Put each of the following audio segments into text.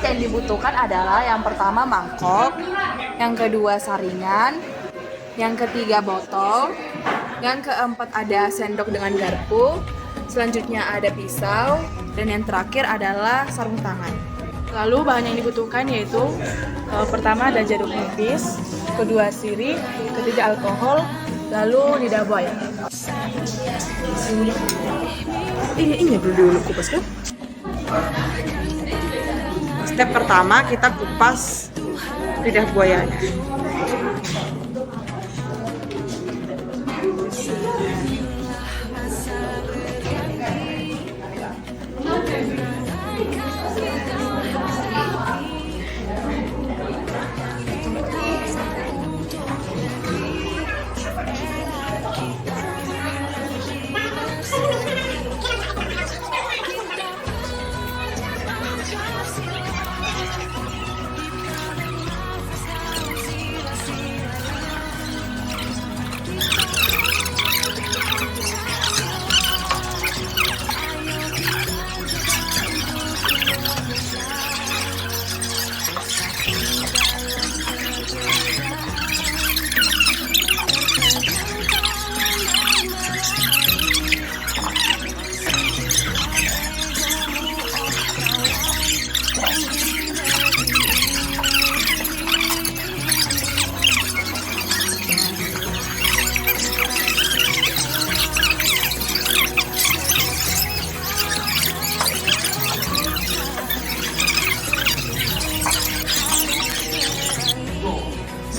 alat yang dibutuhkan adalah yang pertama mangkok, yang kedua saringan, yang ketiga botol, yang keempat ada sendok dengan garpu, selanjutnya ada pisau, dan yang terakhir adalah sarung tangan. Lalu bahan yang dibutuhkan yaitu pertama ada jeruk nipis, kedua sirih, ketiga alkohol, lalu lidah buaya. Ini perlu dulu kupas kan? Step pertama kita kupas lidah buayanya.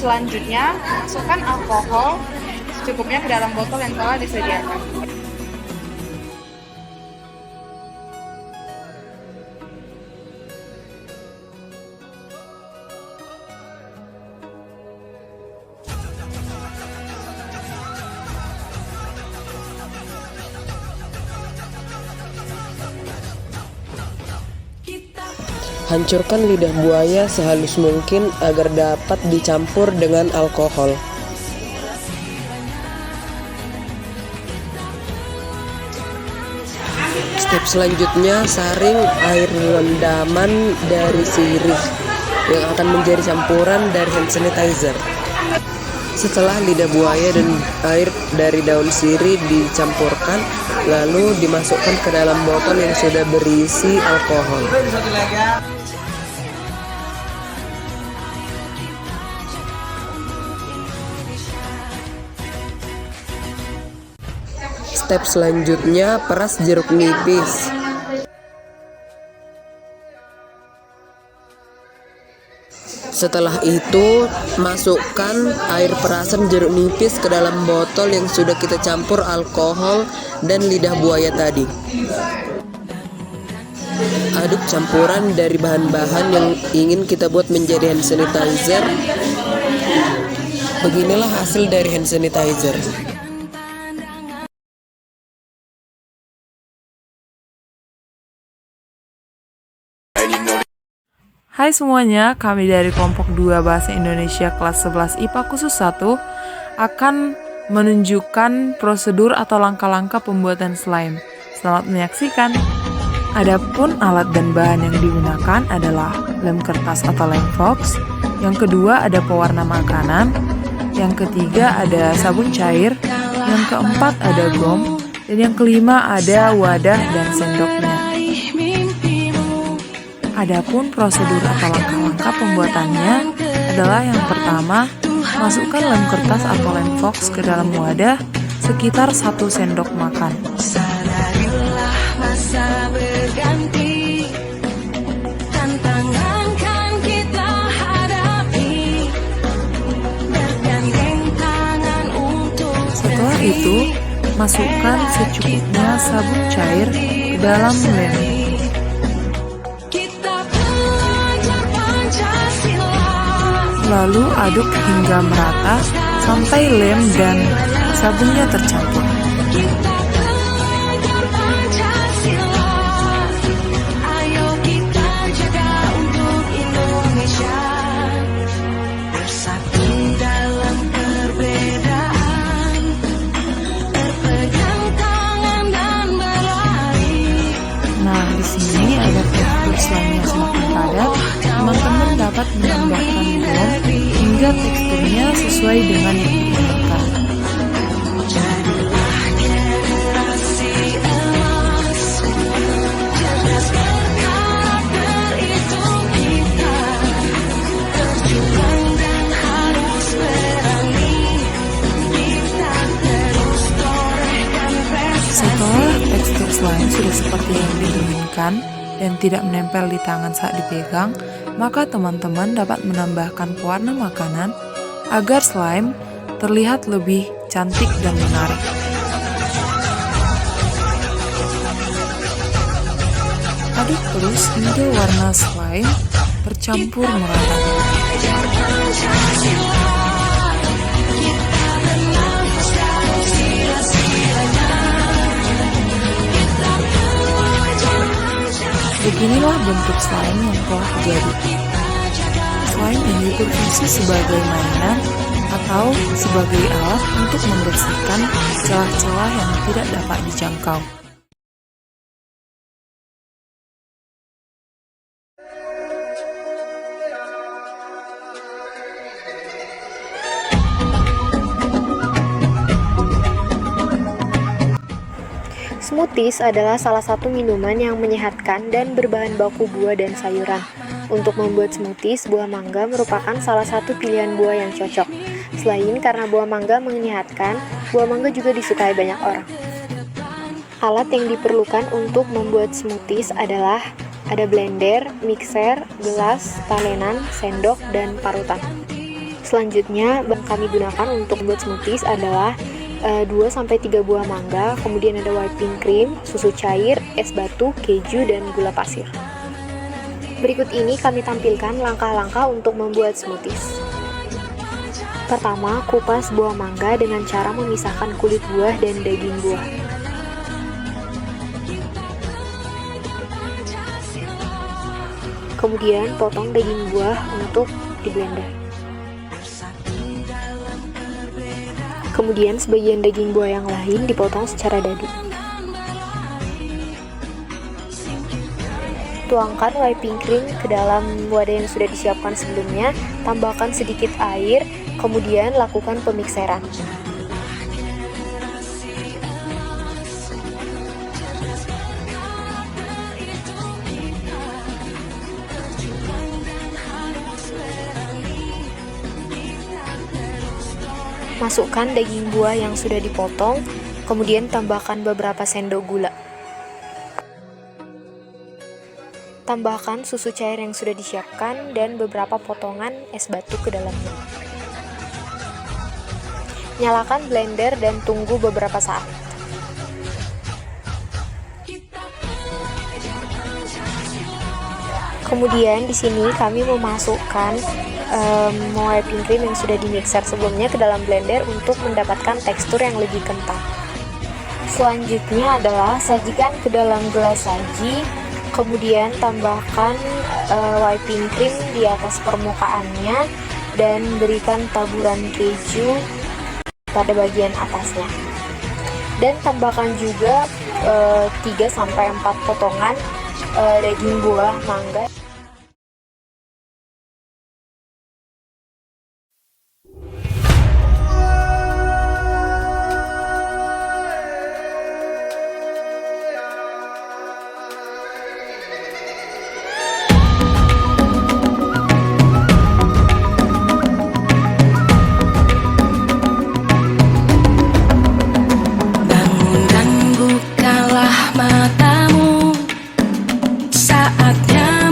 Selanjutnya, masukkan alkohol secukupnya ke dalam botol yang telah disediakan. Hancurkan lidah buaya sehalus mungkin agar dapat dicampur dengan alkohol. Step selanjutnya, saring air rendaman dari sirih yang akan menjadi campuran dari hand sanitizer. Setelah lidah buaya dan air dari daun sirih dicampurkan, lalu dimasukkan ke dalam botol yang sudah berisi alkohol. Step selanjutnya, peras jeruk nipis. Setelah itu, masukkan air perasan jeruk nipis ke dalam botol yang sudah kita campur alkohol dan lidah buaya tadi. Aduk campuran dari bahan-bahan yang ingin kita buat menjadi hand sanitizer. Beginilah hasil dari hand sanitizer. Hai semuanya, kami dari kelompok 2 Bahasa Indonesia kelas 11 IPA khusus 1 akan menunjukkan prosedur atau langkah-langkah pembuatan slime. Selamat menyaksikan. Adapun alat dan bahan yang digunakan adalah lem kertas atau lem fox, yang kedua ada pewarna makanan, yang ketiga ada sabun cair, yang keempat ada gom, dan yang kelima ada wadah dan sendoknya. Adapun prosedur atau langkah-langkah pembuatannya adalah yang pertama, masukkan lem kertas atau lem fox ke dalam wadah sekitar 1 sendok makan. Sadarilah masa berganti, tantangan kan kita hadapi, bergandeng tangan untuk. Setelah itu, masukkan secukupnya sabun cair ke dalam lem. Lalu aduk hingga merata sampai lem dan sabunnya tercampur. Ayo kita jaga untuk Indonesia, bersatu dalam perbedaan, berpegang tangan dan berlari. Nah, di sini ada tekstur slime-nya semakin padat semuanya sesuai dengan yang diinginkan. Setelah tekstur slime sudah seperti yang diinginkan dan tidak menempel di tangan saat dipegang, maka teman-teman dapat menambahkan pewarna makanan agar slime terlihat lebih cantik dan menarik. Aduk terus hingga warna slime tercampur merata. Beginilah bentuk slime yang telah jadi. Slime ini berfungsi sebagai mainan atau sebagai alat untuk membersihkan celah-celah yang tidak dapat dijangkau. Smoothies adalah salah satu minuman yang menyehatkan dan berbahan baku buah dan sayuran. Untuk membuat smoothies, buah mangga merupakan salah satu pilihan buah yang cocok. Selain karena buah mangga menyehatkan, buah mangga juga disukai banyak orang. Alat yang diperlukan untuk membuat smoothies adalah ada blender, mixer, gelas, talenan, sendok, dan parutan. Selanjutnya, yang kami gunakan untuk membuat smoothies adalah 2-3 buah mangga, kemudian ada whipping cream, susu cair, es batu, keju, dan gula pasir. Berikut ini kami tampilkan langkah-langkah untuk membuat smoothies. Pertama, kupas buah mangga dengan cara memisahkan kulit buah dan daging buah. Kemudian potong daging buah untuk di blender. Kemudian sebagian daging buah yang lain dipotong secara dadu. Tuangkan whipping cream ke dalam wadah yang sudah disiapkan sebelumnya, tambahkan sedikit air, kemudian lakukan pemikseran. Masukkan daging buah yang sudah dipotong, kemudian tambahkan beberapa sendok gula. Tambahkan susu cair yang sudah disiapkan dan beberapa potongan es batu ke dalamnya. Nyalakan blender dan tunggu beberapa saat. Kemudian di sini kami memasukkan whipping cream yang sudah dimixer sebelumnya ke dalam blender untuk mendapatkan tekstur yang lebih kental. Selanjutnya adalah sajikan ke dalam gelas saji, kemudian tambahkan whipping cream di atas permukaannya dan berikan taburan keju pada bagian atasnya. Dan tambahkan juga 3-4 potongan daging buah mangga. Bangun dan bukalah matamu, saatnya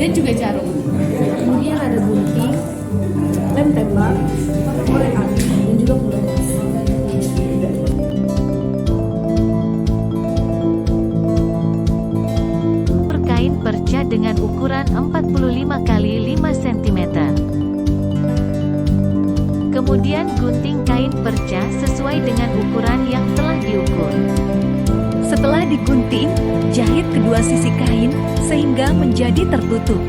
dan juga jarum. Kemudian ada gunting, lem tembak, korek api, dan juga pelembab. Kain perca dengan ukuran 45 x 5 cm. Kemudian gunting kain perca sesuai dengan ukuran yang telah diukur. Setelah digunting, jahit kedua sisi kain sehingga menjadi tertutup.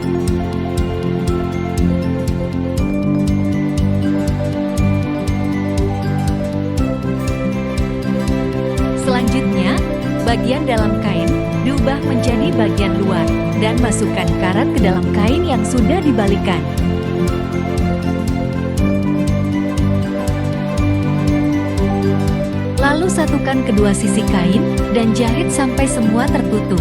Selanjutnya, bagian dalam kain diubah menjadi bagian luar dan masukkan karat ke dalam kain yang sudah dibalikan. Lalu satukan kedua sisi kain dan jahit sampai semua tertutup.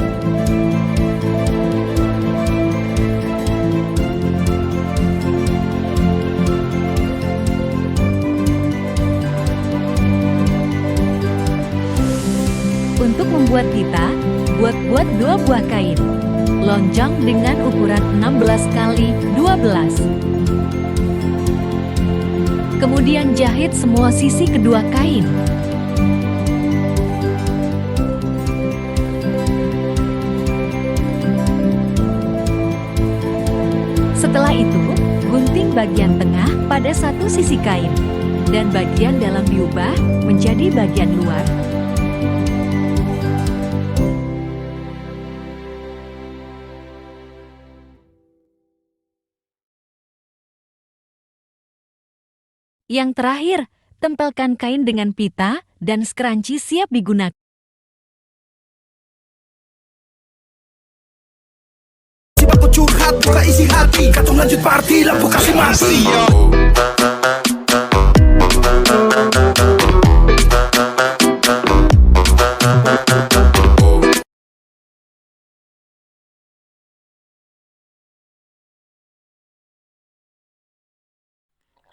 Untuk membuat pita, buat 2 buah kain lonjong dengan ukuran 16 x 12. Kemudian jahit semua sisi kedua kain. Setelah itu, gunting bagian tengah pada satu sisi kain dan bagian dalam diubah menjadi bagian luar. Yang terakhir, tempelkan kain dengan pita dan scrunchie siap digunakan. Aku curhat, buka isi hati, kacung lanjut party, lampu kasih mati.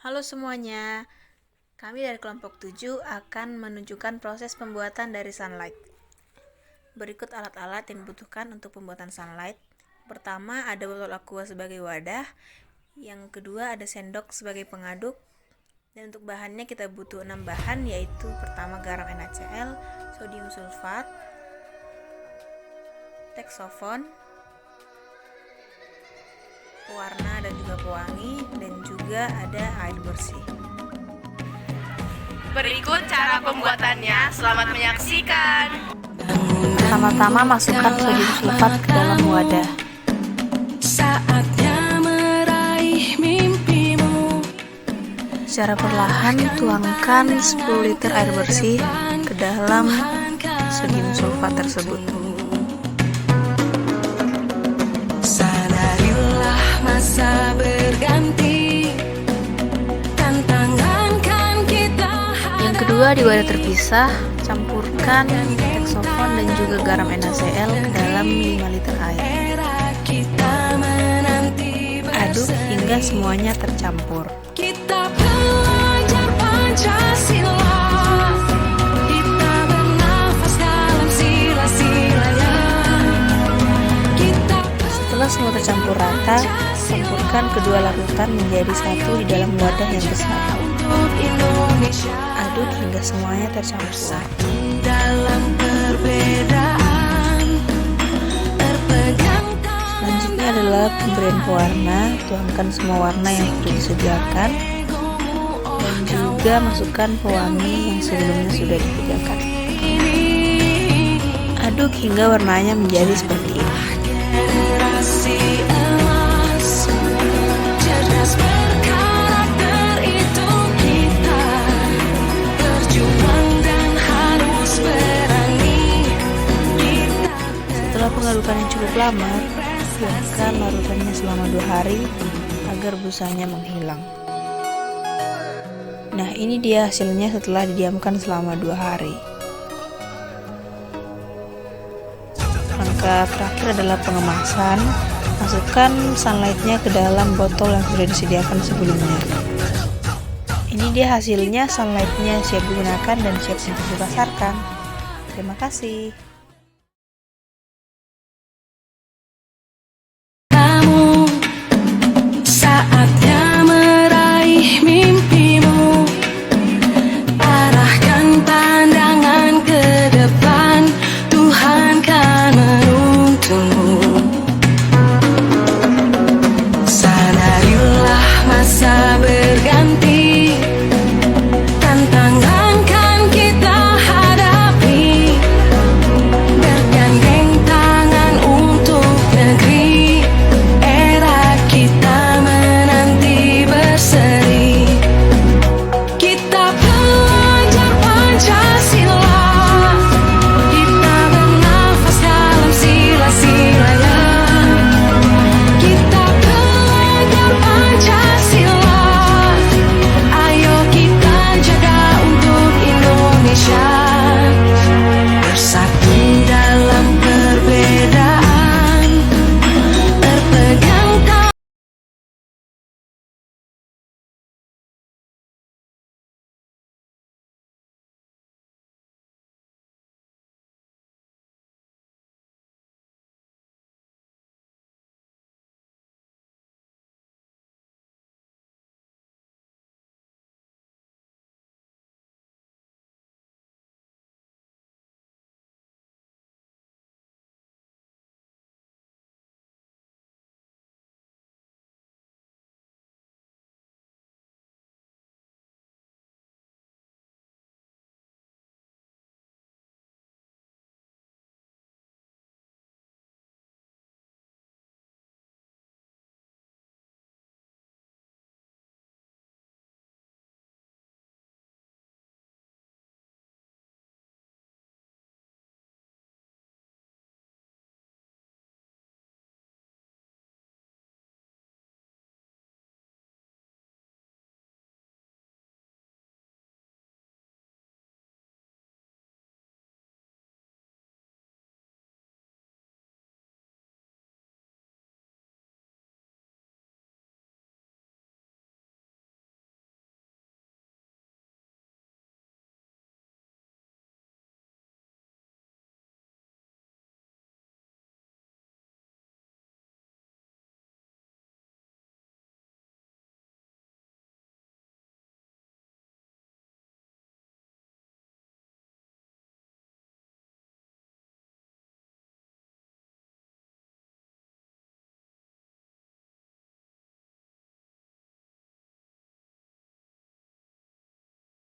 Halo semuanya, kami dari kelompok 7 akan menunjukkan proses pembuatan dari sunlight. Berikut alat-alat yang dibutuhkan untuk pembuatan sunlight. Pertama, ada botol aqua sebagai wadah. Yang kedua, ada sendok sebagai pengaduk. Dan untuk bahannya kita butuh 6 bahan, yaitu pertama garam NaCl, sodium sulfat, teksofon, pewarna dan juga pewangi, dan juga ada air bersih. Berikut cara pembuatannya, selamat menyaksikan. Pertama-tama masukkan sodium sulfat ke dalam wadah. Saatnya meraih mimpimu. Secara perlahan tuangkan 10 liter air bersih ke dalam sodium sulfat tersebut. Sadarilah masa berganti. Tantangan kan kita hadapi. Yang kedua, di wadah terpisah, campurkan teksofon dan juga garam NaCl ke dalam 5 liter air. Aduk hingga semuanya tercampur. Kita belajar Pancasila. Kita bernafas dalam sila-silanya. Setelah semua tercampur rata, campurkan kedua larutan menjadi satu di dalam wadah yang besar. Aduk hingga semuanya tercampur. Dalam perbedaan, terpegang. Selanjutnya adalah pemberian pewarna. Tuangkan semua warna yang sudah disediakan dan juga masukkan pewangi yang sebelumnya sudah disediakan. Aduk hingga warnanya menjadi seperti ini. Generasi emas, cerdas berkarakter itu kita. Berjuang dan harus berani. Setelah pengadukan yang cukup lama, biarkan larutannya selama 2 hari agar busanya menghilang. Nah, ini dia hasilnya setelah didiamkan selama 2 hari. Langkah terakhir adalah pengemasan. Masukkan sunlightnya ke dalam botol yang sudah disediakan sebelumnya. Ini dia hasilnya, sunlightnya siap digunakan dan siap untuk dipasarkan. Terima kasih.